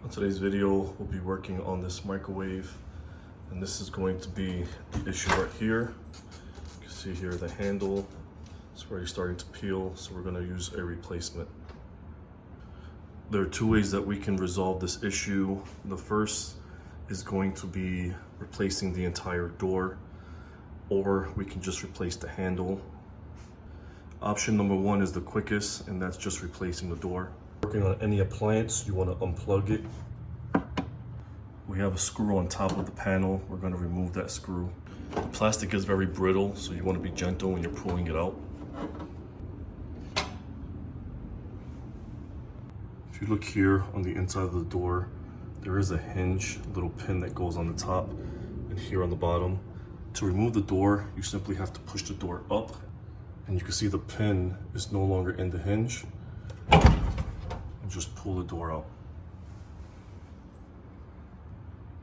On today's video, we'll be working on this microwave, and this is going to be the issue right here. You can see here the handle is already starting to peel, so we're going to use a replacement. There are two ways that we can resolve this issue. The first is going to be replacing the entire door, or we can just replace the handle. Option number one is the quickest, and that's just replacing the door. Working on any appliance, you want to unplug it. We have a screw on top of the panel. We're going to remove that screw. The plastic is very brittle, so you want to be gentle when you're pulling it out. If you look here on the inside of the door, there is a hinge, a little pin that goes on the top and here on the bottom. To remove the door, you simply have to push the door up, and you can see the pin is no longer in the hinge. Just pull the door out.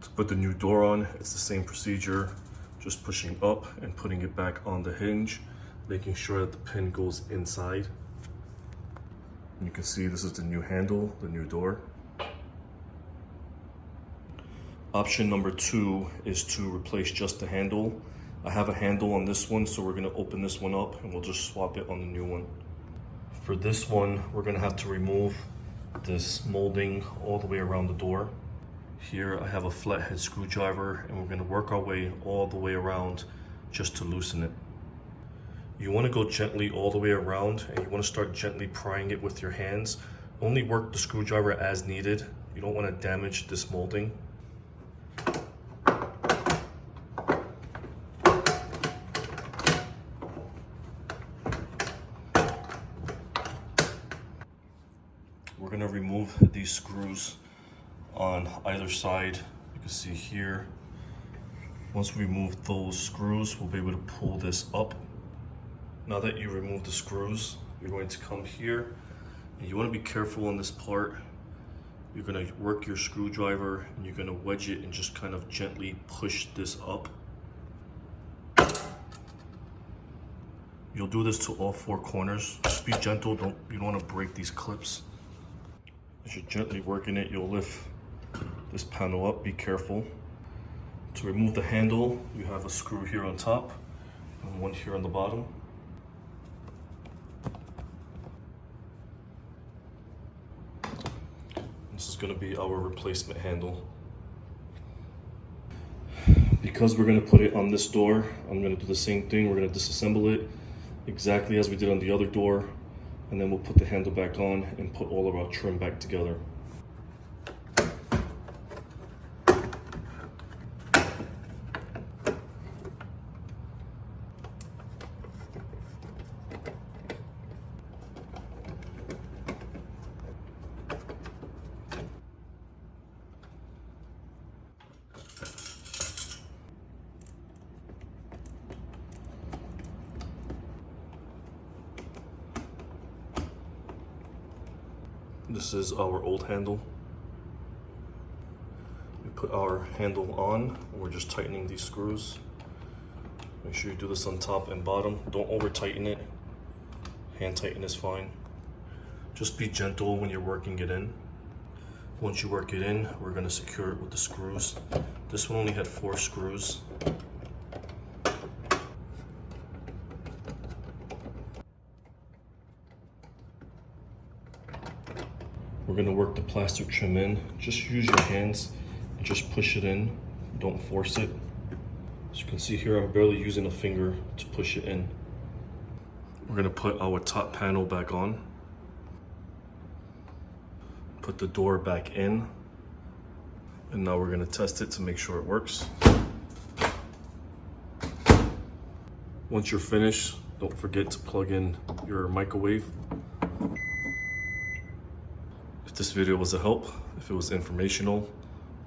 To put the new door on, it's the same procedure, just pushing up and putting it back on the hinge, making sure that the pin goes inside. And you can see this is the new handle, the new door. Option number two is to replace just the handle. I have a handle on this one, so we're going to open this one up and we'll just swap it on the new one. For this one, we're going to have to remove this molding all the way around the door. Here I have a flathead screwdriver, and we're going to work our way all the way around just to loosen it. You want to go gently all the way around, and you want to start gently prying it with your hands. Only work the screwdriver as needed. You don't want to damage this molding. We're going to remove these screws on either side. You can see here. Once we remove those screws, we'll be able to pull this up. Now that you remove the screws, you're going to come here, and you want to be careful on this part. You're going to work your screwdriver, and you're going to wedge it and just kind of gently push this up. You'll do this to all four corners. Just be gentle. You don't want to break these clips. As you're gently working it, you'll lift this panel up. Be careful. To remove the handle, you have a screw here on top and one here on the bottom. This is going to be our replacement handle. Because we're going to put it on this door, I'm going to do the same thing. We're going to disassemble it exactly as we did on the other door, and then we'll put the handle back on and put all of our trim back together. This is our old handle. We put our handle on, and we're just tightening these screws. Make sure you do this on top and bottom. Don't over tighten it. Hand tighten is fine. Just be gentle when you're working it in. Once you work it in, we're going to secure it with the screws. This one only had 4 screws. We're going to work the plastic trim in. Just use your hands and just push it in. Don't force it. As you can see here, I'm barely using a finger to push it in. We're going to put our top panel back on. Put the door back in. And now we're going to test it to make sure it works. Once you're finished, don't forget to plug in your microwave. If this video was a help, if it was informational,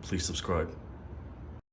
please subscribe.